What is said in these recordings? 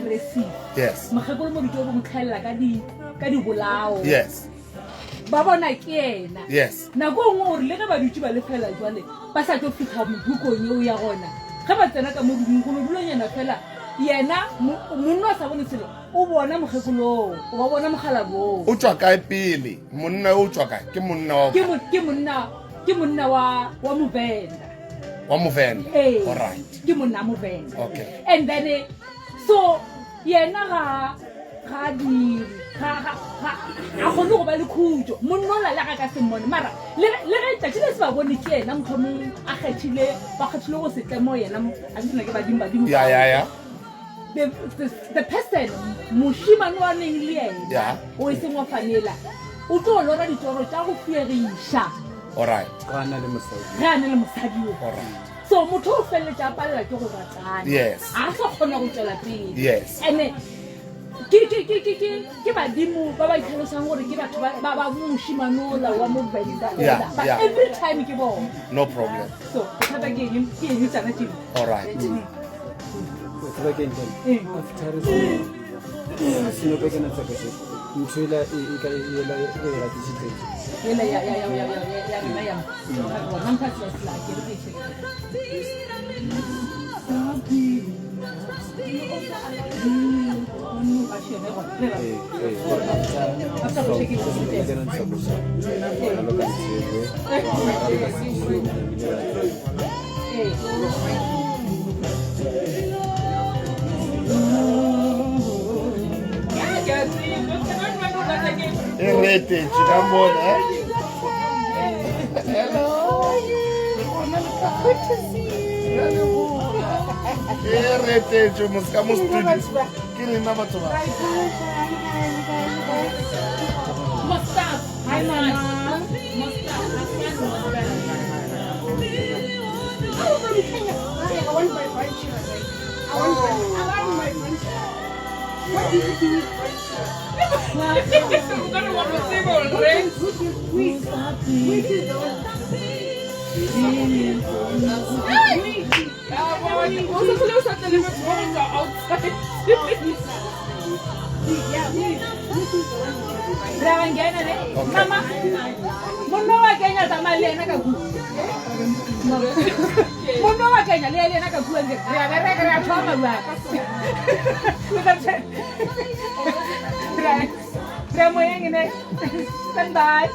aggressive. Yes. Mogekolo mo ditlo go mtlhella ka di bolao. Yes. Ba bona ke ena. Yes. Nako ngwe re le ga ba dutse ba le fela jwale ba sa tlo fitlha mobukong eo ya gona. Ga ba tsena ka mo dingolo dulonyana fela yena monna sa bone selo o bona mogekolo o ba bona mogala bo. O tswa kae pele? Monna o tswa kae? Ke monna wa ke monna wa Movenda. Wa Movenda. All right. Ke monna Movenda. Okay. And then so yena ga di ga go no ba le khutjo monna la ga ka se mone mara le ga tla tsile se ba bone ke yena mothomo a kgethile ba kgethile go se tlemo yena a tsena ke badimo. Yeah. The person moshimane wa neng le yena o ise mo fanela o tlo lora ditoro tsa go fierisha. All right. Ga na le mosadi o. All right. So motho o felle tsa palla ke go ratana. Yes. A sa khona go tsela pele. Yes. And ke badimo ba ba itlhalosang gore ke batho ba moshimanola wa mo Venda. But every time ke bona. No problem. So thata ke eng tsana tšeo. All right. Rete, Chidamona. Hello. Good to see you. Rete, Jomuscamus studio. Killing number 2. Mustaf. Hi, Mom. I want my white shirt. I want my white shirt. What do you do with white shirt? I'm gonna want to see more rings. We do those. Also close at the limit outside. Mama, Mono wa Kenya tamalena ka ku. Mono wa Kenya le na ka ku nge. Re a tshwama bua. Re mo yengene. Stand by.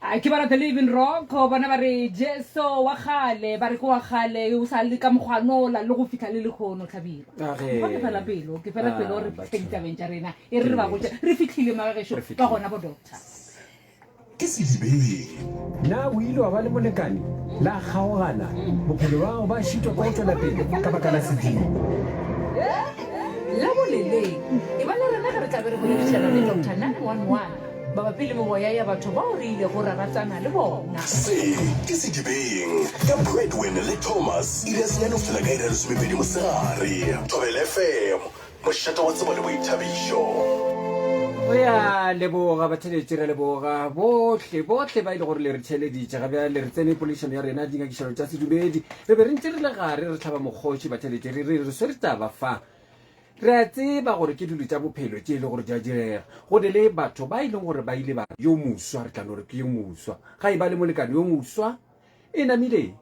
Ai ke bara televin rock go bona ba re Jeso wa gale ba re go wa gale o sa le ka mogwanola le go fitla le le khono tlhabiro. Ke fela pelo re penta bentja rena e re ba go re fitlhile magagesho ba gona bo doctor. Ke se dibeng na o ile wa ba le molekane la kgaogana bophelo ba go ba shitwa go tswela pele ka baka la sedimo La bolele e ba le rena re tla be re go fitlhela le doctor 911 ba pele mo boya ya batho ba o rile go raratsana le bona. se ke se dibeng ka Breadwinner le Thomas ile se yana fela ka ira le somepedi mosegare Thobela FM mošata wa tsebo le boithabišo. Ya leboga ba theletše re leboga bohle ba ile gore le re theleditše ga bja le re tsene pollution ya rena dingakišalo tša sedumedi re be re ntse re le gare re tlhaba mokgotši ba theletše re swere taba fa re a tseba gore ke dilo tša bophelo tše e le gore di a direga gone le batho ba e leng gore ba ile ba yo moswa re tlano gore ke yo moswa ga e ba le molekane yo moswa e namile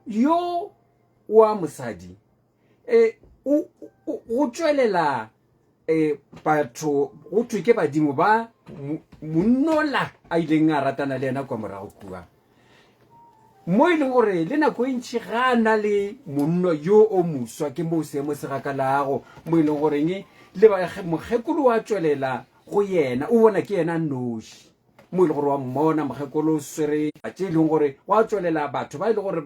yo wa mosadi go tšwelela batho go thwe ke badimo ba monnola a ileng a ratana le yena kwa morago kua mo e leng gore le nako e ntši ga na le monno yo o moswa ke mo seemo se gakalago mo e leng goreng le mokgekolo wa tšwelela go yena o bona ke yena noši mo e leng gore wa mmona mokgekolo o swere tše e leng gore wa tšwelela batho ba e leng gore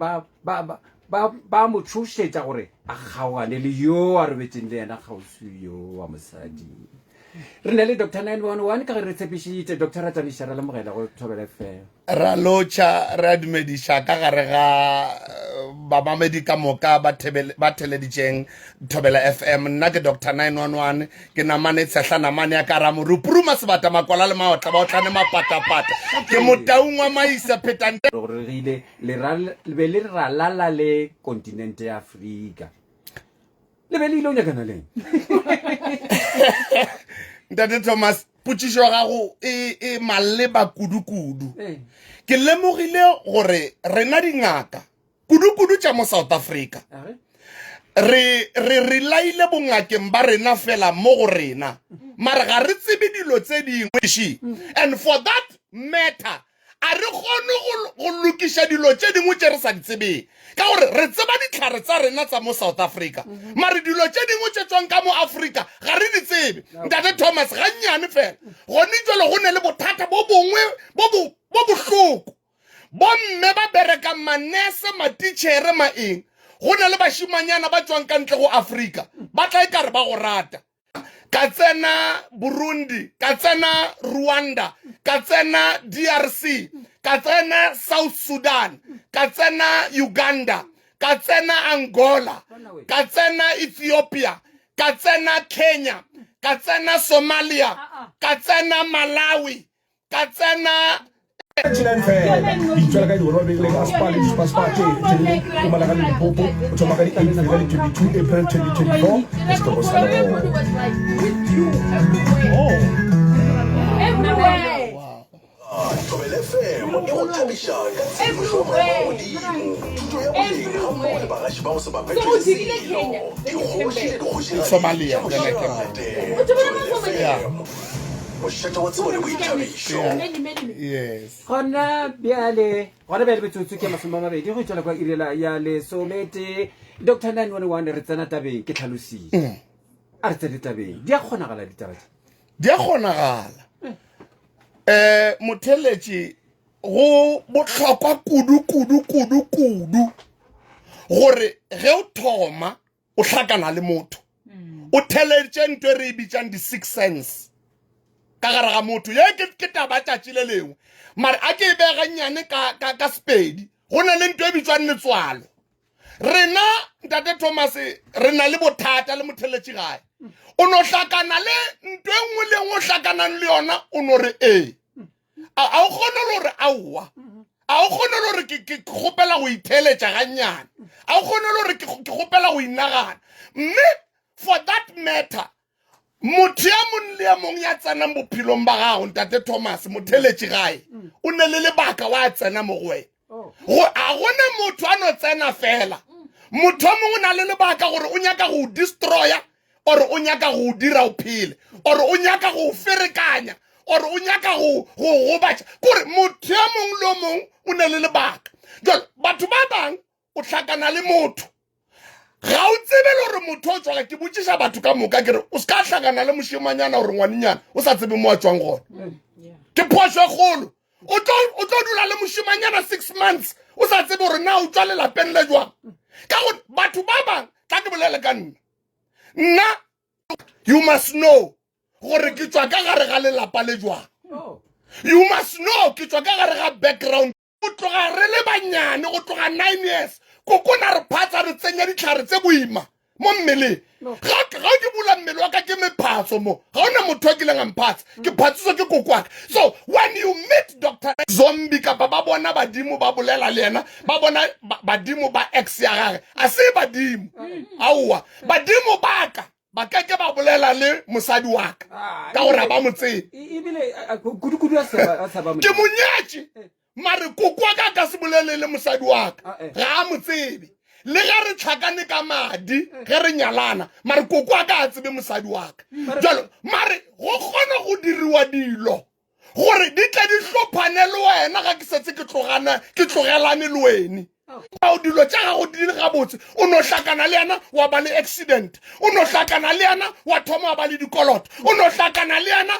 ba mo tšhošetša gore a kgaogane le yo a robetseng le yena kgauswi yo wa mosadi re na le Dr. 911 ka ge re tshepišitše Dr. Rataniša ra lemogela go Thobela FM ra lotšha re a dumediša ka gare ga babamedi ka moka ba theleditšeng Thobela FM. Nna ke Dr. 911 ke namane tsehlanamane ya ka ra morupuruma sebata makwala le maotla ba otlane mapatapata ke motaung wa maisa phetante gore re ile le be le ralala le kontinente ya Afrika le be le ile o nyakana leng Ntate Thomas putshišo ya gago e maleba kudu-kudu ke lemogile gore rena dingaka kudu-kudu tša mo South Africa re laile bongakeng ba rena fela mo go rena mara ga re tsebe dilo tse dingwe and for that matter a re kgone go lokiša dilo tše dingwe tše re sa di tsebeng ka gore re tseba ditlhare tsa rena tsa mo South Africa mare dilo tše dingwe tše tswang ka mo Africa ga re di tsebe Ntate Thomas ga nnyane fela gone jalo go ne le bothata bo bongwe bo bohloko bomme ba bereka manese matitšhere maeng go ne le bašimanyana ba tswang ka ntle go Africa ba tla ikare ba go rata ka tsena Burundi ka tsena Rwanda ka tsena DRC ka tsena South Sudan ka tsena Uganda ka tsena Angola ka tsena Ethiopia ka tsena Kenya ka tsena Somalia ka tsena Malawi ka tsena Thobela FM e go thabisha ka tsebo ya modimo thuto ya boleng ga mmogo le bagaši ba go se bapetše selo dikgoši le dikgoši Somalia mošata wa tsebo le boithabišo yes gona bjale betsotso ke masome a mabedi go itswela kwa irela ya lesomete Dr. 911 re tsena tabeng ke tlhalositse a re tsene tabeng di a kgonagala ditaba di a kgonagala motheletši go bohlokwa kudu gore ge o thoma o hlakana le motho o theletše ntwe re bitšang di-six sense ka gare ga motho ye ke taba tšatši le lengwe mare a ke e bega nnyane ka Sepedi go na le ntwe e bitswang letswalo rena Ntate Thomas re na le bothata le motheletši gae o no hlakana le ntwe nngwe le nngwe o hlakanang le yona o no re a o kgone le gore aowa a o kgone le gore ke kgopela go itheletša gannyane a o kgone le gore ke kgopela go inagana mme for that matter motho ya mong le ya mong ya tsenang bophelong ba gago Ntate Thomas motheletši gae o ne le lebaka wa tsena mo go wena a gone motho a no tsena fela motho mongwe o na le lebaka gore o nyaka go destroya or o nyaka go dira o phele or o nyaka go ferekanya or o nyaka go batša kore motho ya mongwe le mongwe o ne le lebaka jalo batho ba bang o hlakana le motho ga o tsebe le gore motho o tswaga ke botšiša batho ka moka kere o se ka hlakana le mošimanyana gore ngwanenyana o sa tsebe mo a tswang gone ke phošo e kgolo o tlo dula le mošimanyana 6 months o sa tsebe gore na o tswa lelapeng le jwang ka gore batho ba bang tla ke bolele ka nna you must know gore ke tswa ka gare ga lelapa le jwang you must know ke tswa ka gare ga background go tloga re le banyane go tloga 9 years kokona re phatsa re tsenya ditlhare tse boima mo mmeleng ga ke bula mmele wa ka ke mephatso mo ga ona motho a kileng a mphatsa ke phatsiso ke kokwaka so when you meet Dr. Zombie kapa ba bona badimo ba bolela le yena ba bona badimo ba ex ya gage a se badimo aowa badimo baka ba ka ke ba bolela le mosadi wa ka ka gore ba mo tsebe ke monyatši mare kokwaka ka se bolele le mosadi wa ka ga a mo tsebe le ge re tlhakane ka madi ge re nyalana mare koko a ka a tsebe mosadi wa ka jalo mare go kgona go diriwa dilo gore di tle di hlophane le wena ga ke setse ke tlogelane le wene ao dilo tša gago di le gabotse o no hlakana le yana wa ba le accident o no hlakana le yana wa thoma wa ba le dikoloto o no hlakana le yana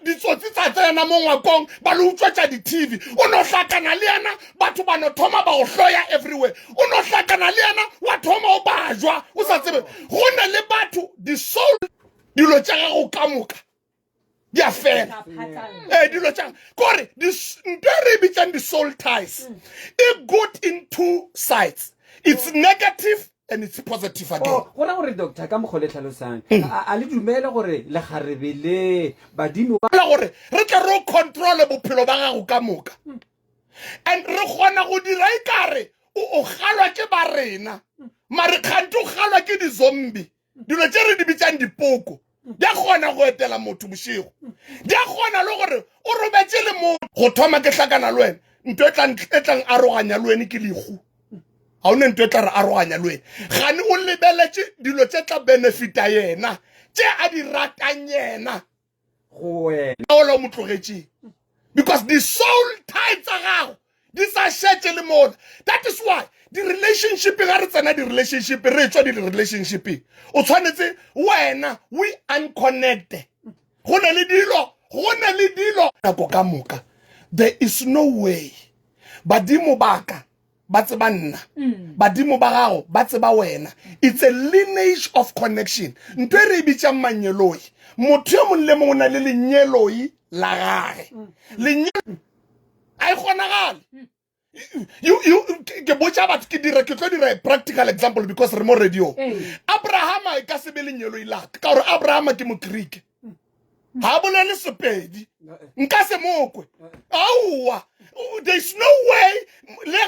ditsotsi tsa tsena mo ngwakong ba le utswetša di-TV o no hlakana le yana batho ba no thoma ba go hloya everywhere o no hlakana le yana wa thoma o bajwa o sa tsebe go na le batho di-soul dilo tša gago ka moka di a fela dilo tša kore nto re bitšang di-soul ties e good in two sides it's negative and it's positive again gona gore doctor ka mokgole tlhalosang a le dumele gore le garebele badimo la gore re tle ro control bophelo ba gago ka moka and re kgona go dira ikare o galwa ke ba rena mare kgante o galwa ke di-zombie dilo tse re di bitsang dipoko di a kgona go etela motho bošego di a kgona le gore o robetse le motho go thoma ke hlakana le wena nto e tlang aroganya le wene ke lego ga o ne nto e tla re aroganya le wene gane o lebeletse dilo tse tla benefita yena tse a di ratang yena go wena o lo mo tlogetseng because the soul ties tsa gago di sa shetse le mona. That is why the relationship ga re tsena di relationship re tswa di relationship o tshwanetse wena we unconnected go na le dilo nako ka moka there is no way badimo baka ba tseba nna badimo ba gago ba tseba wena. It's a lineage of connection. Nto re bitsa manyeloi motho yo mongwe le mongwe na le lenyeloi la gage lenyelo ai kgonagale you ke botsa batho ke tlo dira a practical example because re mo radio. Abraham a ka se be lenyeloi la ka gore Abraham ke mo Greek ha bolele sepedi nka se mokwe aua there's no way le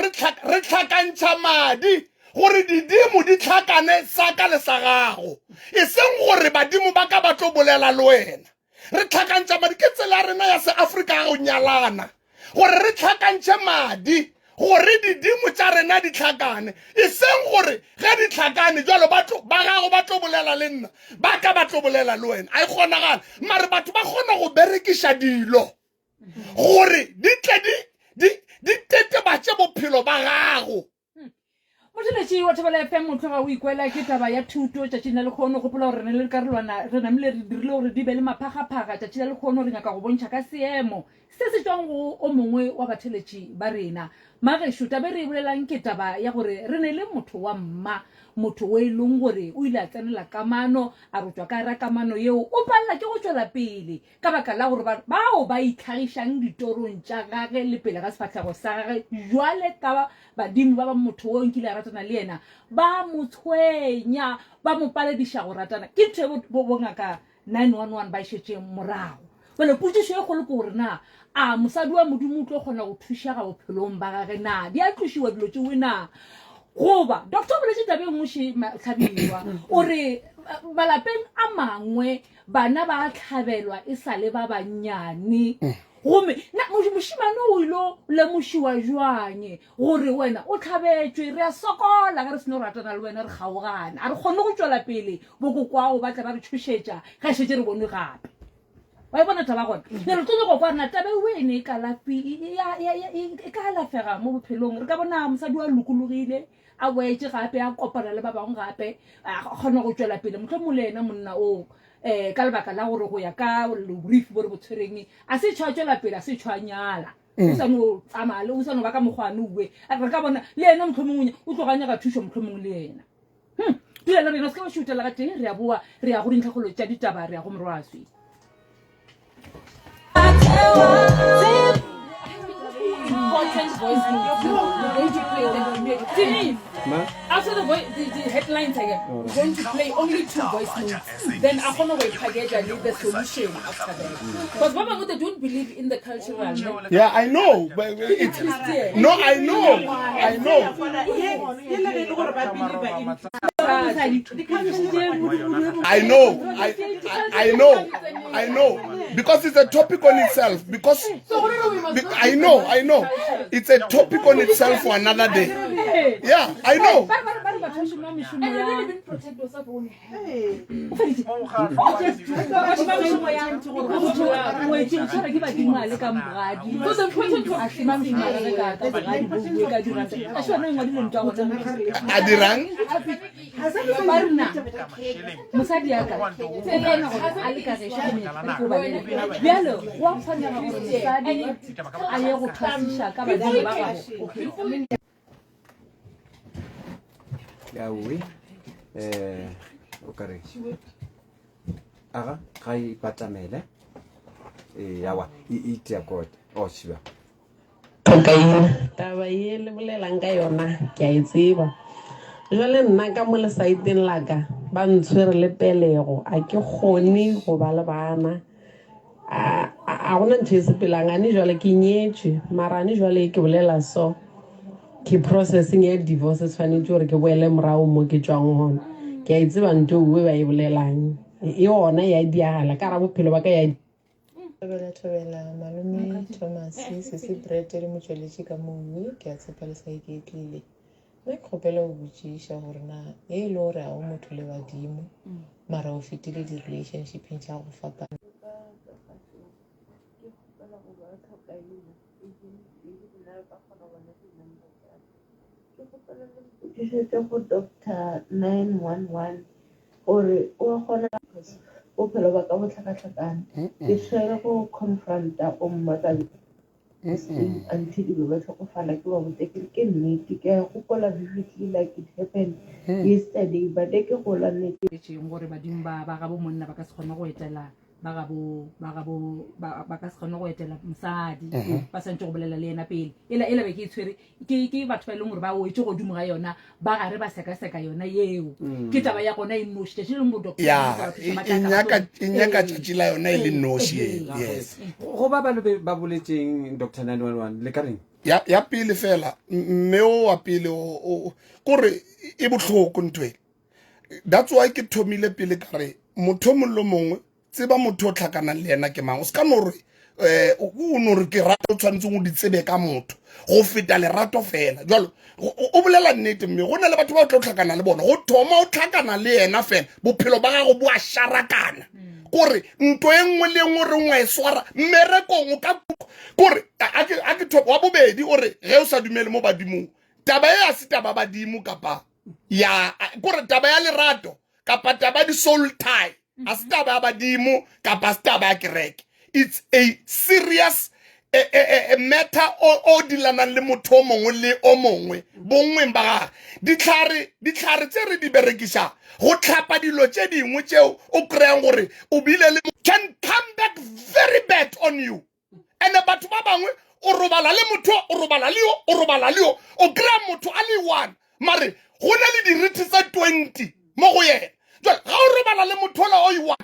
re tlhakantšha madi gore didimo di tlhakane saka le sa gago e seng gore badimo ba ka ba tlo bolela le wena re tlhakantšha madi ke tsela rena ya se Afrika ga go nyalana gore re tlhakantšhe madi gore didimo tša rena di tlhakane e seng gore ge di tlhakane jalo ba gago ba tlo bolela le nna ba ka ba tlo bolela le wena a e kgonagale mare batho ba kgona go berekiša dilo gore di tle di tetebatše bophelo ba gago. Motheletši wa Thobela FM motho ga o ikwela ke taba ya thuto tšatši na le kgono gopola gore re ne le karolwana re namile re dirile gore di be le maphagaphaga tšatši na le kgono re nyaka go bontšha ka seemo se se tswang go o mongwe wa batheletši ba rena magešo tabe re bolelang ke taba ya gore re ne le motho wa mma motho o e leng gore o ile a tsenela kamano a rotšwa ka ra kamano yeo o palela ke go tšwela pele ka baka la gore bao ba itlhagišang ditorong tša gage le pele ga sefatlhego sa gage jwale ka badimo ba motho o nkile a ratana le yena ba mo tshwenya ba mo palediša go ratana ke ntho bongaka 911 ba išetšeng morago bale potsišo e kgolo ke gore na a mosadi wa modimo o tlo kgona go thuša ga bophelong ba gage na di a tlošiwa dilo tšewe na goba Dr. Boletse tabeng moši Tlhabiwa o re malapeng a mangwe bana ba tlhabelwa e sa le ba bannyane gome mošimane o ilo lemošiwa jwanye gore wena o tlhabetšwe re a sokola ge re seno ratana le wena re kgaogana a re kgone go tšwela pele bokokwao ba tla ba re thušetša ga šetse re bone gape wa bona taba gona ne re tlo go bona tabe wene ka lapi e ka lafega mo bophelong re ka bona mosadi wa lokologile a boetse gape a kopana le ba bangwe gape a kgona go tšwela pele motlho molena monna o ka lebaka la gore go ya ka lorifi bo re bo tshwereng a se tšwela pele a se tšhwanyala o sano tsamale o sano ba ka mogwane uwe a re ka bona le ena motlho mongwe o tloganya ga thušo motlho mongwe le ena dira le rena se ka ba šutela ga teng re a boa re ya go dintlhagolo tša ditaba re ya go morwaswi important voice notes. We're going to play them. Denise, after the headlines again, we're going to play only 2 voice notes. Then I'm going to package and leave the solution after that. Because Mama, they don't believe in the cultural. Yeah, I know. But it's, no, I know. I know. I know. Because it's a topic on itself. Because I know. It's a topic on itself for another day. Yeah, I know. Adirang? ya oui o kare aga ga ipatamele yawa itia kot o shiba okay taba ye le bolelang ka yona ke a itseba jwale nna ka mo le saiteng laka ba ntshwere le pelego a ke kgone go ba le bana a gona ntho e sepelang ane jwale ke nyetše mara ane jwale ke bolela so ke processing ya divorce tshwanetse gore ke boele morao mo ke tswang gona ke a itse ba ntho uwe ba e bolelang e yona ya diagala ka ra bophelo ba ka ya thobela malome Thomas se brete le motsweletši ka mowe ke a tshepa le sa iketlile nna ke kgopela go botšiša gore na e le gore ga o motho le badimo mara o fetile di-relationshipeng tša go fapana ke go Dr. 911 gore o kgona bophelo ba ka bo tlhakatlhakane ke tshwere go confronta o mmatlabe until be ba tlhokofala ke ba botekele ke nnete ke go kola vividly like it happened yesterday but ke go la nnete gore badimo ba ga bo monna ba ka se kgone go etela ba ka se kgone go etela mosadi ba santse go bolela le ena pele ela be ke tshwere ke batho ba e leng gore ba oetse godimo ga yona ba gare ba sekaseka yona yeo ke taba ya gona e nošite se leng bodoktor ya inyaka tšatši la yona e le noši yes go ba balobe ba boletseng Dr. 911 le ka reng ya pele fela mme o wa pele kore e botlhoko ntwe that's why ke thomile pele ka re motho mollo mongwe tseba motho o tlhakanang le yena ke mang o se ka no re o no re ke rata o tshwanetseng o di tsebe ka motho go feta lerato fela jalo o bolela nnete mme go na le batho ba o tla o tlhakana le bona go thoma o tlhakana le yena fela bophelo ba gago bo a sharakana kore ntho e nngwe le nngwe re ngwa e swara mmerekong o ka kore a ke thopa wa bobedi ore ge o sa dumele mo badimong taba e a se taba badimo kapa ya kore taba ya lerato kapa taba di soul tie a se taba ya badimo kapa se taba ya kereke it's a serious matter o dilanang le motho o mongwe le o mongwe bongweng ba gage ditlhare tse re di berekisa go tlhapa dilo tse dingwe tseo o kry-ang gore o bile le can come back very bad on you and batho ba bangwe o robala le motho o robala le yo o kry-a motho a le one mare go na le diriti tsa 20 mo go yena jwale ga o robala le motho ola o iwa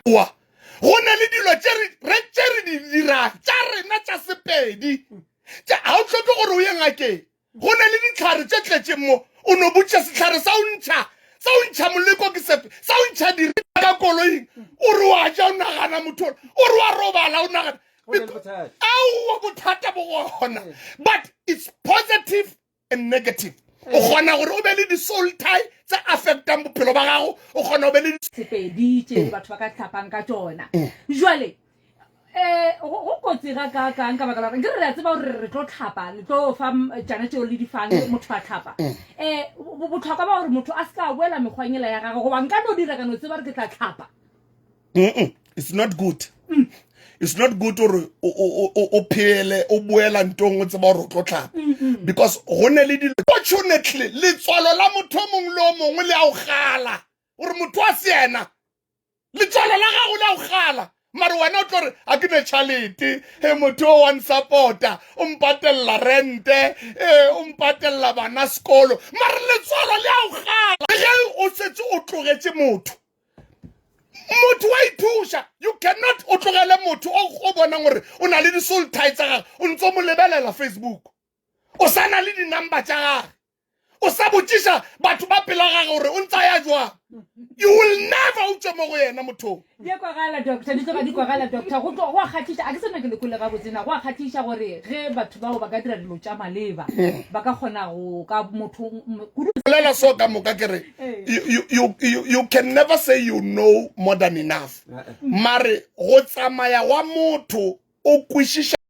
go na le dilo tse re di dirang tša rena tša sepedi ga o tlhoke gore o ye ngakeng go na le ditlhare tse tletseng mo o no botša setlhare sa o ntšha moleko ke sepe sa o ntšha diriti ka koloing o re wa ja o nagana motho o re wa robala o nagana aowa bothata bo gona but it's positive and negative o kgona gore o be le di-soul tie tse affectang bophelo ba gago o kgona o be le sepedi tse batho ba ka tlhapang ka tsona jwale go kotsi ga ka baka la ke re tseba gore re tlo tlhapa le tlo fa jana tseo le difang motho a tlhapa botlhokwa ba gore motho a se ka boela mekgwanyela ya gagwe goba nka no dira ka no tseba re ke tla tlhapa it's not good it's not good gore o phele o boela ntong o tseba gore o tlo tlhapa because go ne le dilo fortunately letswalo la motho mongwe le o mongwe le a o gala gore motho a se ena letswalo la gago le a o gala mare wena o tlo re a ke ne tšhalete motho o wan supporta o mpatelela rente o mpatelela bana sekolo mare letswalo le a o gala ge o setse o tlogetse motho wa ithuša you cannot o tlogele motho o bonang gore o na le di-soul tie tsa gage o ntse o mo lebelela Facebook o sa na le di-number tša gage o sa botšiša batho ba pela gage gore o ntsa ya jwang you will never o tswe mo go yena mothong di kwagala doctor di tloga di kwagala doctor go a kgathiša a ke sena ke lekole ga botsena go a kgathiša gore ge batho bao ba ka dira dilo tša maleba ba ka kgona go ka motho bolela so ka moka kere you can never say you know more than enough mare go tsamaya wa motho o kwešiša